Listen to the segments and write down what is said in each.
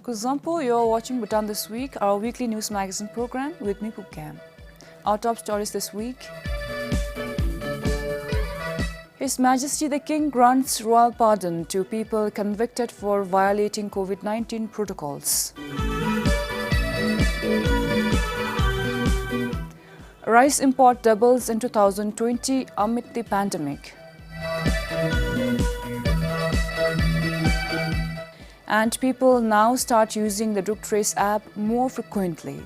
Kuzampo, you're watching Bhutan This Week, our weekly news magazine program with me, Pukam. Our top stories this week. His Majesty the King grants royal pardon to people convicted for violating COVID-19 protocols. Rice import doubles in 2020 amid the pandemic. And people now start using the Duk Trace app more frequently.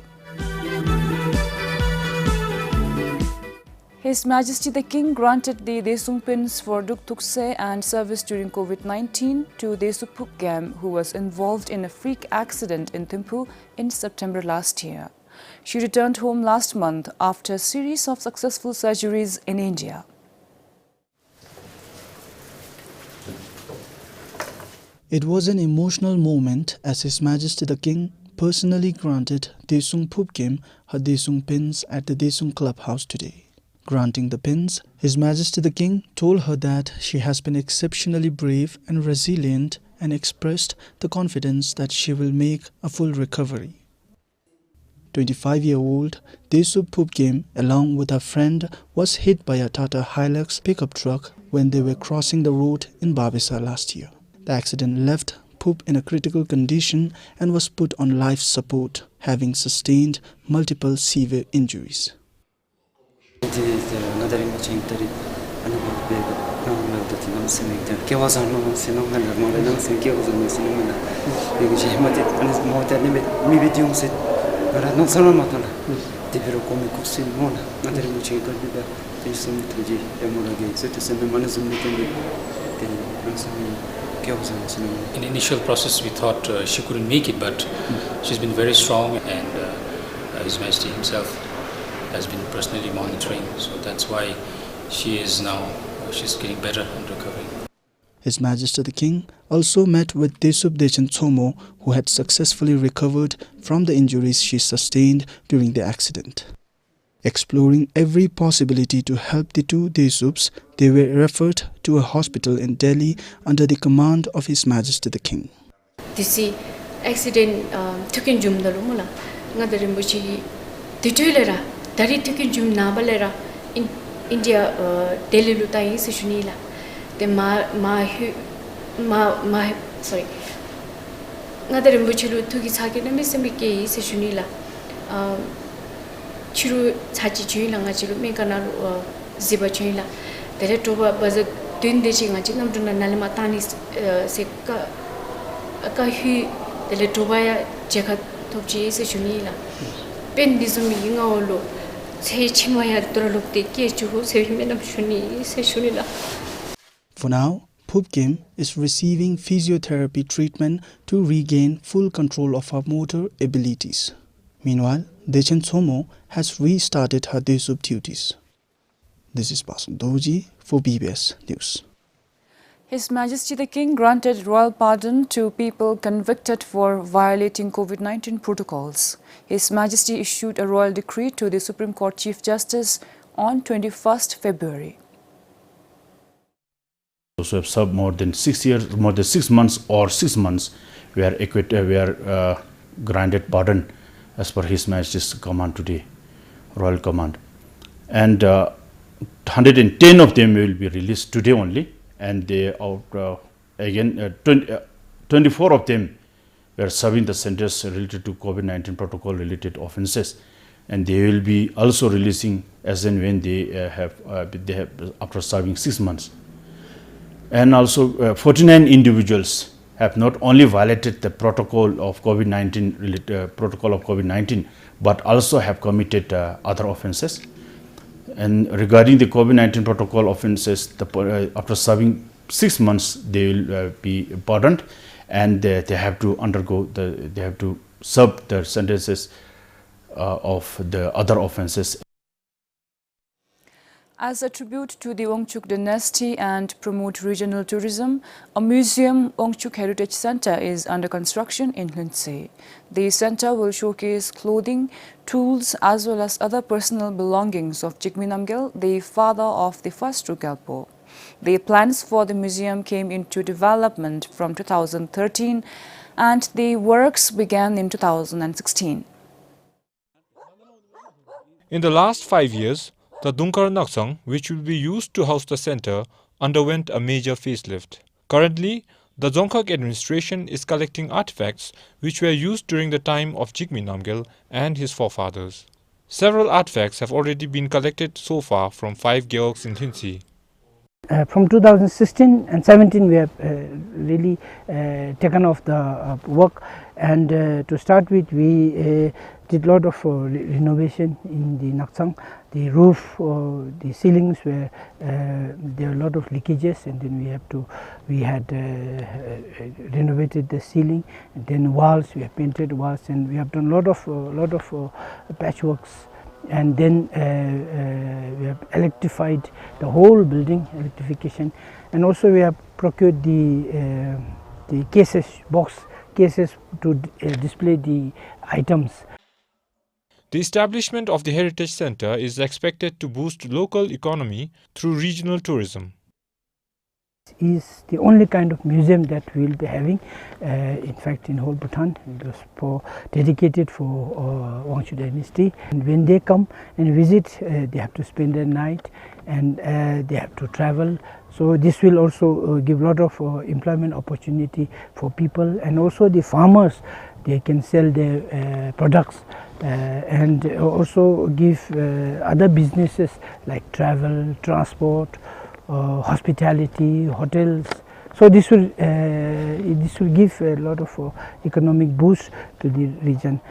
His Majesty the King granted the Desung pins for Duk Tukse and service during COVID-19 to Desu Phukgam, who was involved in a freak accident in Thimphu in September last year. She returned home last month after a series of successful surgeries in India. It was an emotional moment as His Majesty the King personally granted Desung Phukgam her Desung pins at the Desung clubhouse today. Granting the pins, His Majesty the King told her that she has been exceptionally brave and resilient and expressed the confidence that she will make a full recovery. 25-year-old Desu Phukgam, along with her friend, was hit by a Tata Hilux pickup truck when they were crossing the road in Babisa last year. The accident left Phup in a critical condition and was put on life support, having sustained multiple severe injuries. In the initial process, we thought she couldn't make it, but she's been very strong, and His Majesty himself has been personally monitoring. So that's why she is now, she's getting better and recovering. His Majesty the King also met with Desup Dechen Tsomo, who had successfully recovered from the injuries she sustained during the accident. Exploring every possibility to help the two Desups, they were referred to a hospital in Delhi under the command of His Majesty the King. This accident took in Jum the Lumula, Nadarimbuchi, the Tulera, Dari took in Jum Nabalera in India, Delhi Lutai Sishunila, the sorry, Nadarimbuchilu took his Hakinamismiki Sishunila. Chiru Chachi Chuilanga Chiru Mekana Ziba Chuila. The Retoba was a Dindishing a Chinamduna Nalimatani Seka Akahi, the Letobaya Jaka Topchi Shunila. Ben Dizumi Yingolo, say Chimaya Droluk de Kichu, say Menam Shuni, say Shunila. For now, Phukgam is receiving physiotherapy treatment to regain full control of her motor abilities. Meanwhile, Dechen Tsomo has restarted her Desup duties. This is Basun Doji for BBS News. His Majesty the King granted royal pardon to people convicted for violating COVID-19 protocols. His Majesty issued a royal decree to the Supreme Court Chief Justice on 21st February. Those who have served more than 6 years, more than 6 months or 6 months, we are granted pardon as per His Majesty's command today, royal command. And 110 of them will be released today only, and they out again 24 of them were serving the sentence related to COVID-19 protocol related offences, and they will be also releasing as and when they have after serving 6 months. And also 49 individuals have not only violated the protocol of COVID-19 but also have committed other offences. And regarding the COVID-19 protocol offences, after serving 6 months, they will be pardoned, and they have to they have to serve the sentences of the other offences. As a tribute to the Wangchuk dynasty and promote regional tourism, a museum, Wangchuk Heritage Center, is under construction in Lindsay. The center will showcase clothing, tools, as well as other personal belongings of Jigme Namgyal, the father of the first Rugalpo. The plans for the museum came into development from 2013 and the works began in 2016. In the last 5 years, the Dunkar Naksang, which will be used to house the center, underwent a major facelift. Currently, the Dzongkhag administration is collecting artifacts which were used during the time of Jigme Namgyal and his forefathers. Several artifacts have already been collected so far from 5 gyeoks in Hlinsi. From 2016 and 17 we have really taken off the work, and to start with we did a lot of renovation in the Naksang. The roof, the ceilings were there were a lot of leakages, and then we had renovated the ceiling, and then walls, we have painted walls, and we have done a lot of patchworks. And then we have electrified the whole building, electrification, and also we have procured the box cases to display the items. The establishment of the Heritage Center is expected to boost local economy through regional tourism. Is the only kind of museum that we will be having, in fact in whole Bhutan. It was dedicated for Hongshou dynasty, and when they come and visit they have to spend the night, and they have to travel. So this will also give a lot of employment opportunity for people, and also the farmers, they can sell their products, and also give other businesses like travel, transport, hospitality, hotels. So this will give a lot of economic boost to the region.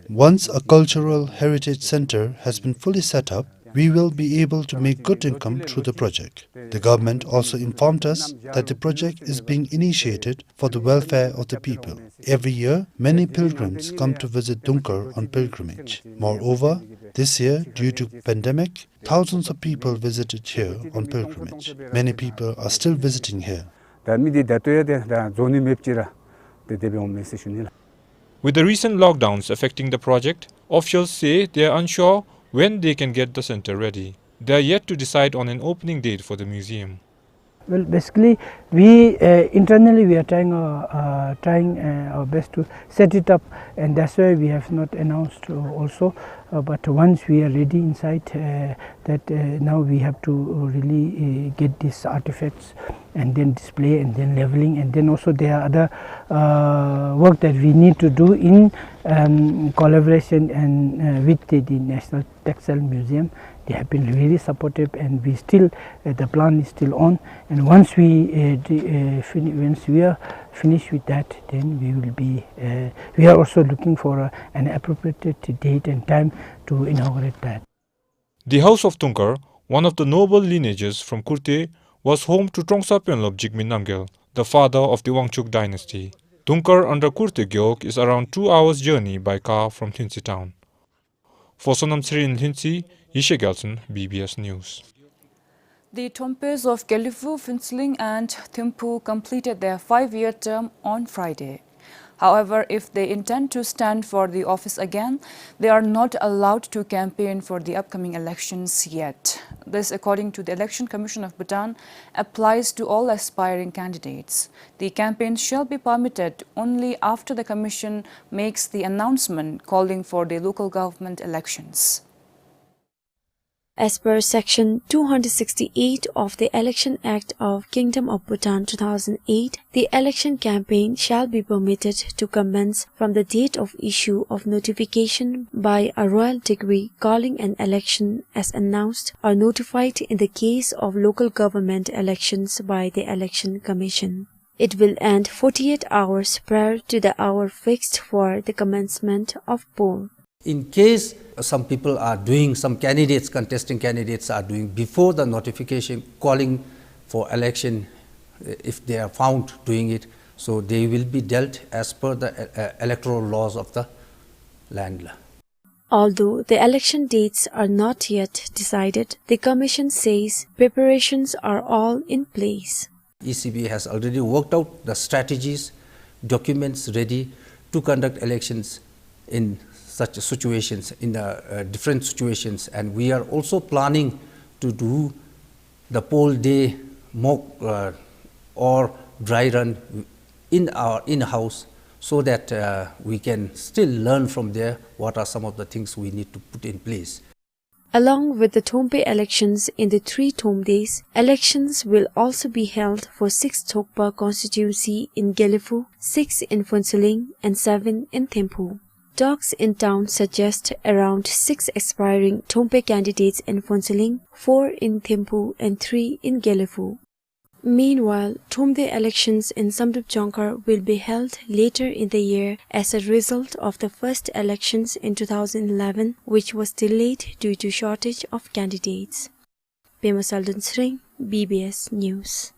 Once a cultural heritage center has been fully set up, we will be able to make good income through the project. The government also informed us that the project is being initiated for the welfare of the people. Every year, many pilgrims come to visit Dunkar on pilgrimage. Moreover, this year, due to pandemic, thousands of people visited here on pilgrimage. Many people are still visiting here. With the recent lockdowns affecting the project, officials say they are unsure when they can get the center ready. They are yet to decide on an opening date for the museum. Well, basically, we internally we are trying our best to set it up, and that's why we have not announced also. But once we are ready inside, that now we have to really get these artifacts and then display and then leveling, and then also there are other work that we need to do in collaboration and with the National Textile Museum. They have been really supportive, and we still the plan is still on. And once we are finished with that, then we will be. We are also looking for an appropriate date and time to inaugurate that. The House of Dunkar, one of the noble lineages from Kurte, was home to Trongsa Pyonlop Jigme Namgyal, the father of the Wangchuk dynasty. Dunkar under Kurte Gyok is around 2 hours journey by car from Hlinsi town. For Sonam Sri in Hlinsi, Yishe Gelson, BBS News. The Tompes of Gelifu, Phuntsling and Thimphu completed their 5-year term on Friday. However, if they intend to stand for the office again, they are not allowed to campaign for the upcoming elections yet. This, according to the Election Commission of Bhutan, applies to all aspiring candidates. The campaign shall be permitted only after the Commission makes the announcement calling for the local government elections. As per Section 268 of the Election Act of Kingdom of Bhutan 2008, the election campaign shall be permitted to commence from the date of issue of notification by a royal decree calling an election as announced or notified in the case of local government elections by the Election Commission. It will end 48 hours prior to the hour fixed for the commencement of poll. In case some people are doing, some candidates, contesting candidates are doing before the notification calling for election, if they are found doing it, so they will be dealt as per the electoral laws of the land. Although the election dates are not yet decided, the Commission says preparations are all in place. ECB has already worked out the strategies, documents ready to conduct elections in such situations, in the different situations, and we are also planning to do the poll day mock or dry run in our in-house, so that we can still learn from there what are some of the things we need to put in place. Along with the Tompe elections in the 3 Tombe days, elections will also be held for 6 Tokpa constituency in Gelifu, 6 in Phuntsholing and 7 in Thimphu. Talks in town suggest around 6 aspiring Tompe candidates in Phuntsholing, 4 in Thimphu and 3 in Gelifu. Meanwhile, Tombe elections in Samdup Jonkar will be held later in the year as a result of the first elections in 2011, which was delayed due to shortage of candidates. Pema Saldun Sring, BBS News.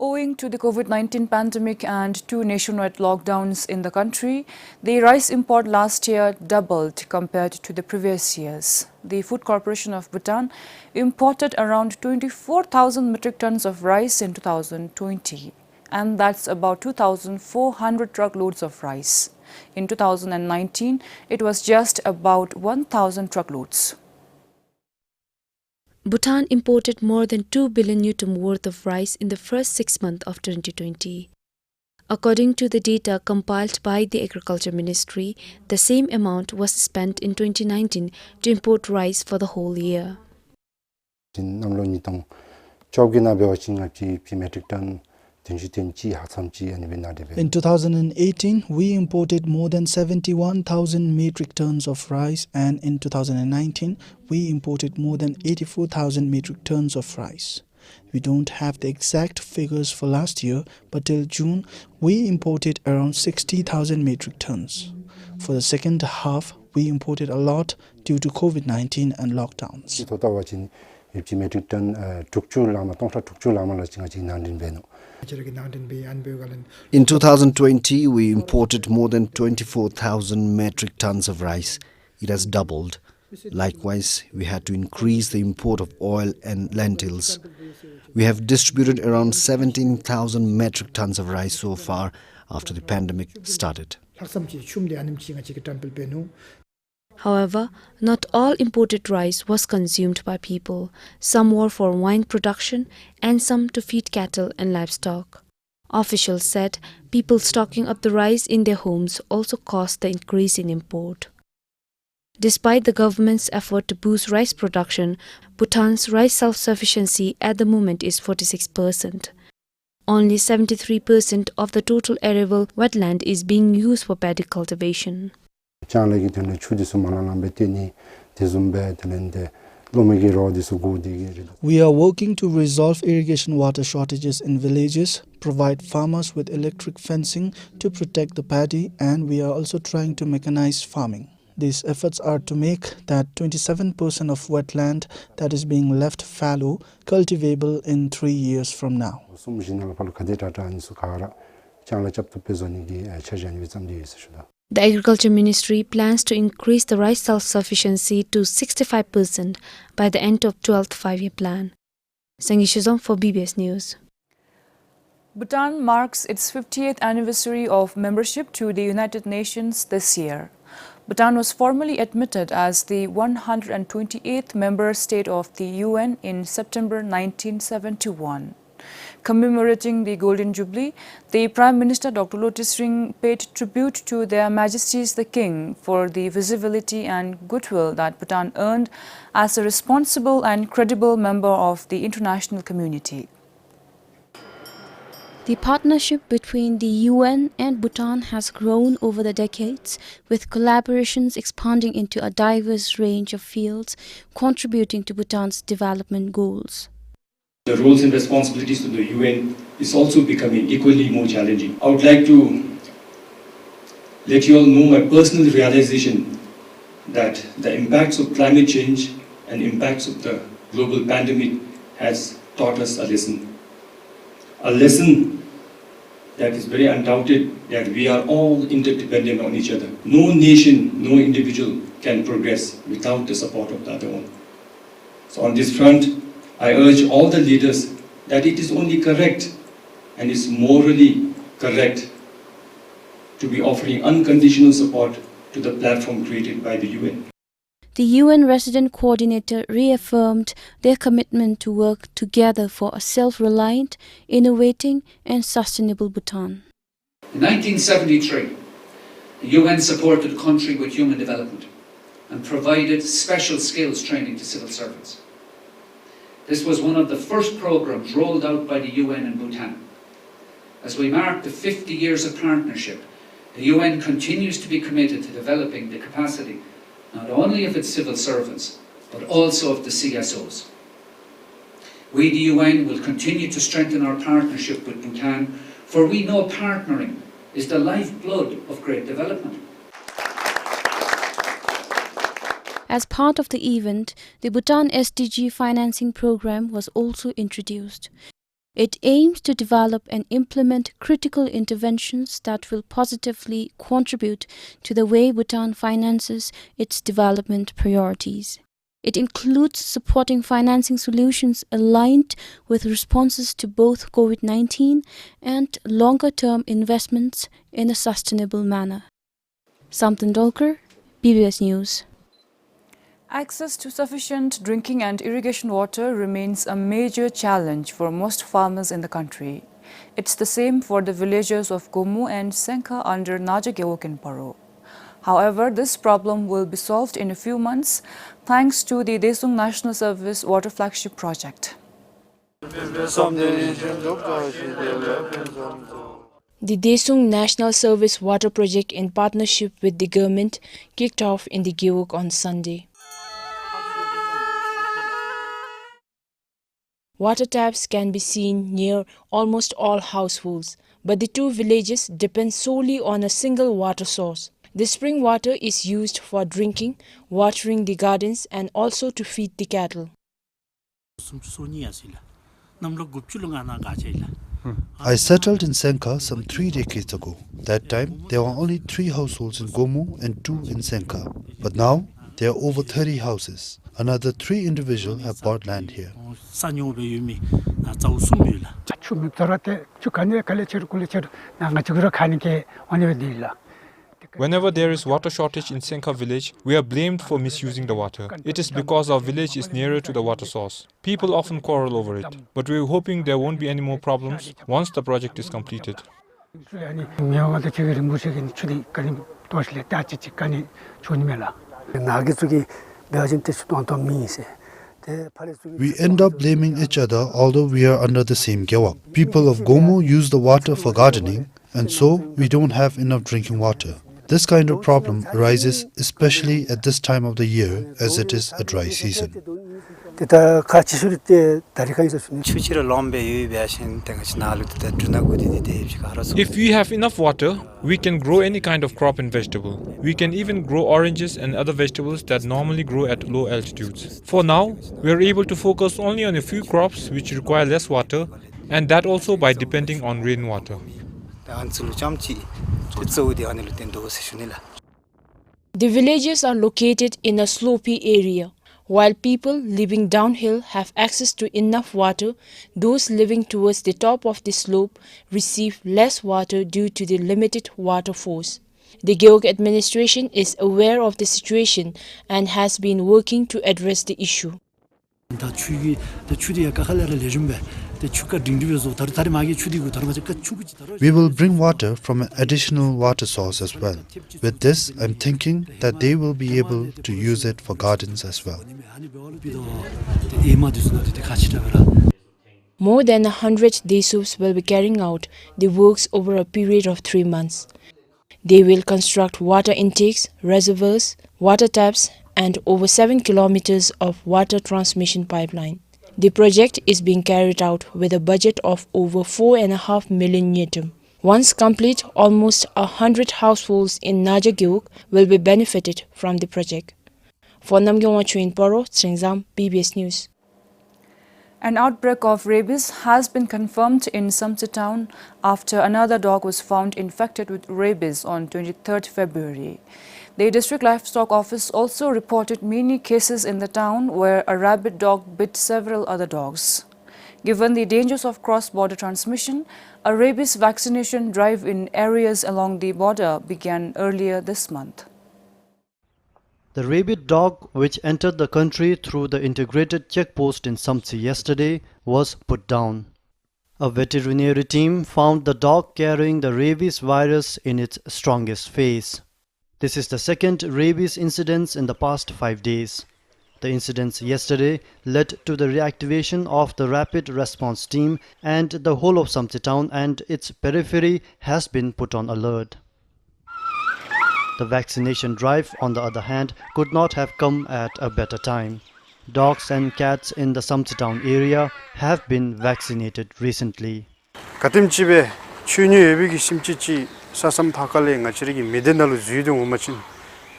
Owing to the COVID-19 pandemic and 2 nationwide lockdowns in the country, the rice import last year doubled compared to the previous years. The Food Corporation of Bhutan imported around 24,000 metric tons of rice in 2020, and that's about 2,400 truckloads of rice. In 2019, it was just about 1,000 truckloads. Bhutan imported more than 2 billion Newton worth of rice in the first 6 months of 2020. According to the data compiled by the Agriculture Ministry, the same amount was spent in 2019 to import rice for the whole year. In 2018, we imported more than 71,000 metric tons of rice, and in 2019, we imported more than 84,000 metric tons of rice. We don't have the exact figures for last year, but till June, we imported around 60,000 metric tons. For the second half, we imported a lot due to COVID-19 and lockdowns. In 2020, we imported more than 24,000 metric tons of rice. It has doubled. Likewise, we had to increase the import of oil and lentils. We have distributed around 17,000 metric tons of rice so far after the pandemic started. However, not all imported rice was consumed by people. Some were for wine production and some to feed cattle and livestock. Officials said people stocking up the rice in their homes also caused the increase in import. Despite the government's effort to boost rice production, Bhutan's rice self-sufficiency at the moment is 46%. Only 73% of the total arable wetland is being used for paddy cultivation. We are working to resolve irrigation water shortages in villages, provide farmers with electric fencing to protect the paddy, and we are also trying to mechanize farming. These efforts are to make that 27% of wetland that is being left fallow cultivable in 3 years from now. The Agriculture Ministry plans to increase the rice self-sufficiency to 65% by the end of 12th Five-Year Plan. Sangi Shizong for BBS News. Bhutan marks its 50th anniversary of membership to the United Nations this year. Bhutan was formally admitted as the 128th member state of the UN in September 1971. Commemorating the Golden Jubilee, the Prime Minister Dr. Lote Sring paid tribute to Their Majesties the King for the visibility and goodwill that Bhutan earned as a responsible and credible member of the international community. The partnership between the UN and Bhutan has grown over the decades, with collaborations expanding into a diverse range of fields, contributing to Bhutan's development goals. The roles and responsibilities of the UN is also becoming equally more challenging. I would like to let you all know my personal realization that the impacts of climate change and impacts of the global pandemic has taught us a lesson. A lesson that is very undoubted, that we are all interdependent on each other. No nation, no individual can progress without the support of the other one. So on this front, I urge all the leaders that it is only correct and is morally correct to be offering unconditional support to the platform created by the UN. the UN resident coordinator reaffirmed their commitment to work together for a self-reliant, innovating and sustainable Bhutan. In 1973, the UN supported a country with human development and provided special skills training to civil servants. This was one of the first programs rolled out by the UN in Bhutan. As we mark the 50 years of partnership, the UN continues to be committed to developing the capacity not only of its civil servants, but also of the CSOs. We, the UN, will continue to strengthen our partnership with Bhutan, for we know partnering is the lifeblood of great development. As part of the event, the Bhutan SDG financing program was also introduced. It aims to develop and implement critical interventions that will positively contribute to the way Bhutan finances its development priorities. It includes supporting financing solutions aligned with responses to both COVID-19 and longer-term investments in a sustainable manner. Samtan Dolkar, PBS News. Access to sufficient drinking and irrigation water remains a major challenge for most farmers in the country. It's the same for the villagers of Gomu and Senka under Naja Gewok in Paro. However, this problem will be solved in a few months thanks to the Desung National Service Water Flagship Project. The Desung National Service Water Project, in partnership with the government, kicked off in the Gewok on Sunday. Water taps can be seen near almost all households, but the two villages depend solely on a single water source. The spring water is used for drinking, watering the gardens, and also to feed the cattle. I settled in Senka some 3 decades ago. That time, there were only 3 households in Gomu and 2 in Senka. But now, there are over 30 houses. Another 3 individuals have bought land here. Whenever there is water shortage in Senka village, we are blamed for misusing the water. It is because our village is nearer to the water source. People often quarrel over it, but we are hoping there won't be any more problems once the project is completed. We end up blaming each other although we are under the same gewak. People of Gomu use the water for gardening, and so we don't have enough drinking water. This kind of problem arises especially at this time of the year, as it is a dry season. If we have enough water, we can grow any kind of crop and vegetable. We can even grow oranges and other vegetables that normally grow at low altitudes. For now, we are able to focus only on a few crops which require less water, and that also by depending on rainwater. The villages are located in a slopey area. While people living downhill have access to enough water, those living towards the top of the slope receive less water due to the limited water force. The Gewok administration is aware of the situation and has been working to address the issue. We will bring water from an additional water source as well. With this, I'm thinking that they will be able to use it for gardens as well. More than 100 Desups will be carrying out the works over a period of 3 months. They will construct water intakes, reservoirs, water taps, and over 7 kilometers of water transmission pipeline. The project is being carried out with a budget of over 4.5 million Nyetum. Once complete, almost 100 households in Naja Gewok will be benefited from the project. For Namgyongwa Chuin Poro, Tsringzam, PBS News. An outbreak of rabies has been confirmed in Samtse town after another dog was found infected with rabies on 23rd February. The District Livestock Office also reported many cases in the town where a rabid dog bit several other dogs. Given the dangers of cross-border transmission, a rabies vaccination drive in areas along the border began earlier this month. The rabid dog, which entered the country through the integrated checkpost in Samtsi yesterday, was put down. A veterinary team found the dog carrying the rabies virus in its strongest phase. This is the second rabies incident in the past 5 days. The incidents yesterday led to the reactivation of the rapid response team, and the whole of Samtsi town and its periphery has been put on alert. The vaccination drive, on the other hand, could not have come at a better time. Dogs and cats in the Samtsi town area have been vaccinated recently. 가tim집에 추뉴 예비기 심치치 사삼 파칼레 ngachirigi medenalu zuidung umachin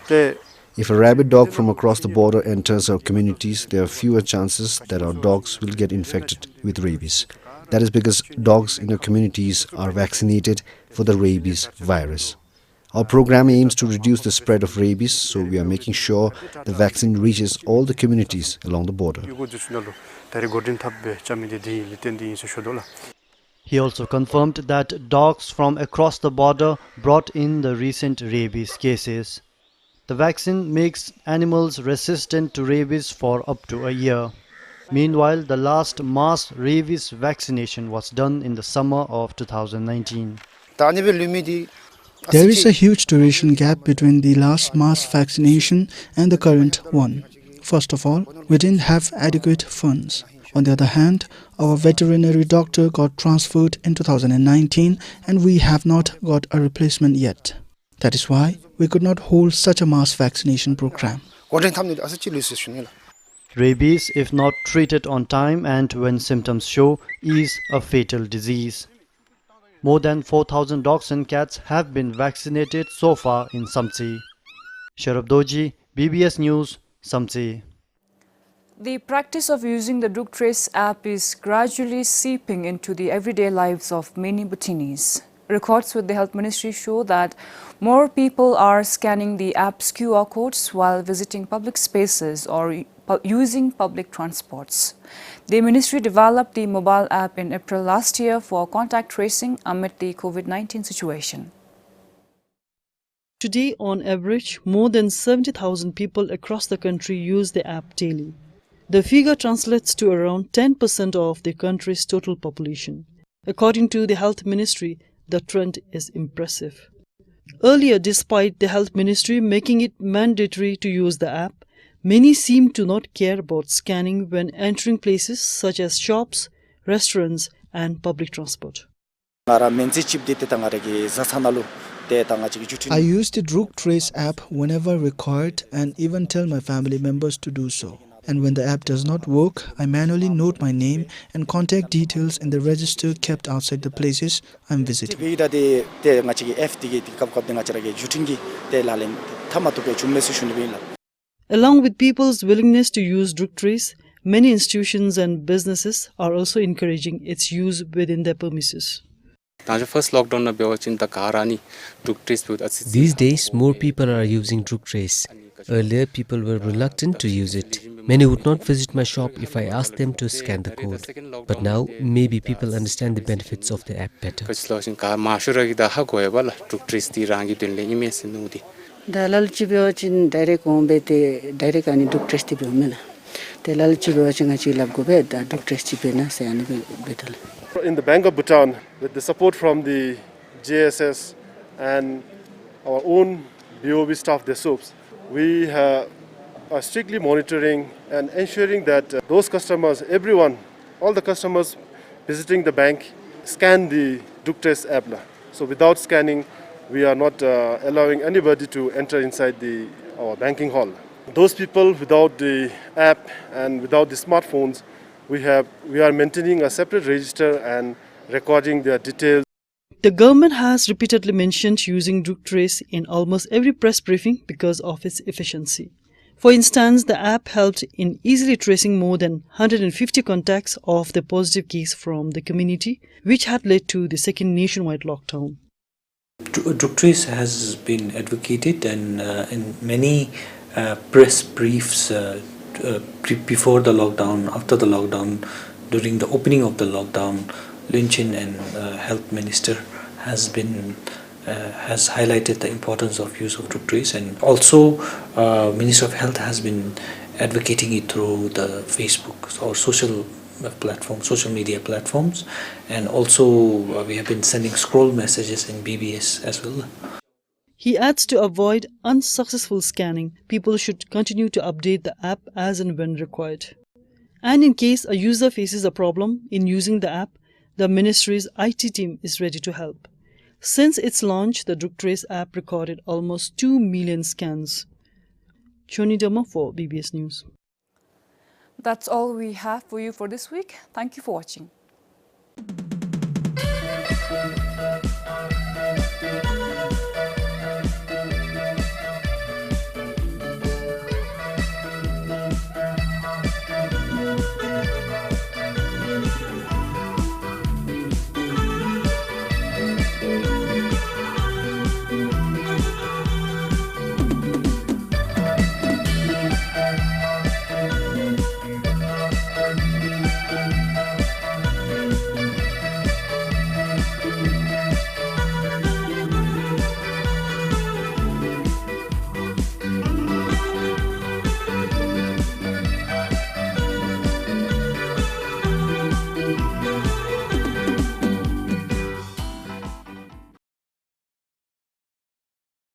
te. If a rabid dog from across the border enters our communities, there are fewer chances that our dogs will get infected with rabies. That is because dogs in our communities are vaccinated for the rabies virus. Our program aims to reduce the spread of rabies, so we are making sure the vaccine reaches all the communities along the border. He also confirmed that dogs from across the border brought in the recent rabies cases. The vaccine makes animals resistant to rabies for up to a year. Meanwhile, the last mass rabies vaccination was done in the summer of 2019. There is a huge duration gap between the last mass vaccination and the current one. First of all, we didn't have adequate funds. On the other hand, our veterinary doctor got transferred in 2019 and we have not got a replacement yet. That is why we could not hold such a mass vaccination program. Rabies, if not treated on time and when symptoms show, is a fatal disease. More than 4,000 dogs and cats have been vaccinated so far in Samtsi. Sharab Doji, BBS News, Samtsi. The practice of using the DrugTrace app is gradually seeping into the everyday lives of many Bhutanese. Records with the Health Ministry show that more people are scanning the app's QR codes while visiting public spaces or using public transports. The ministry developed the mobile app in April last year for contact tracing amid the COVID-19 situation. Today, on average, more than 70,000 people across the country use the app daily. The figure translates to around 10% of the country's total population. According to the Health Ministry, the trend is impressive. Earlier, despite the Health Ministry making it mandatory to use the app, many seem to not care about scanning when entering places such as shops, restaurants, and public transport. I use the DrugTrace app whenever required and even tell my family members to do so. And when the app does not work, I manually note my name and contact details in the register kept outside the places I'm visiting. Along with people's willingness to use DrugTrace, many institutions and businesses are also encouraging its use within their premises. These days, more people are using DrugTrace. Earlier, people were reluctant to use it. Many would not visit my shop if I asked them to scan the code. But now, maybe people understand the benefits of the app better. Dalal chibyo chin direct ombe te direct ani DrugTrace ti bumena. Dalal chibyo chin achi lab go be da DrugTrace ti bena se ani betal. In the Bank of Bhutan, with the support from the JSS and our own BOB staff, the SOAPs, we are strictly monitoring and ensuring that those customers, everyone, all the customers visiting the bank, scan the DrugTrace app. So without scanning, we are not allowing anybody to enter inside our banking hall. Those people without the app and without the smartphones, we are maintaining a separate register and recording their details. The government has repeatedly mentioned using DrugTrace in almost every press briefing because of its efficiency. For instance, the app helped in easily tracing more than 150 contacts of the positive case from the community, which had led to the second nationwide lockdown. DrugTrace has been advocated and in many press briefs before the lockdown, after the lockdown, during the opening of the lockdown, Lynch and Health Minister has been has highlighted the importance of use of drug trace, and also Ministry of Health has been advocating it through the Facebook or social media platforms, and also we have been sending scroll messages in BBS as well. He adds to avoid unsuccessful scanning, people should continue to update the app as and when required. And in case a user faces a problem in using the app, the ministry's IT team is ready to help. Since its launch, the DrugTrace app recorded almost 2 million scans. Choni Dama for BBS News. That's all we have for you for this week. Thank you for watching.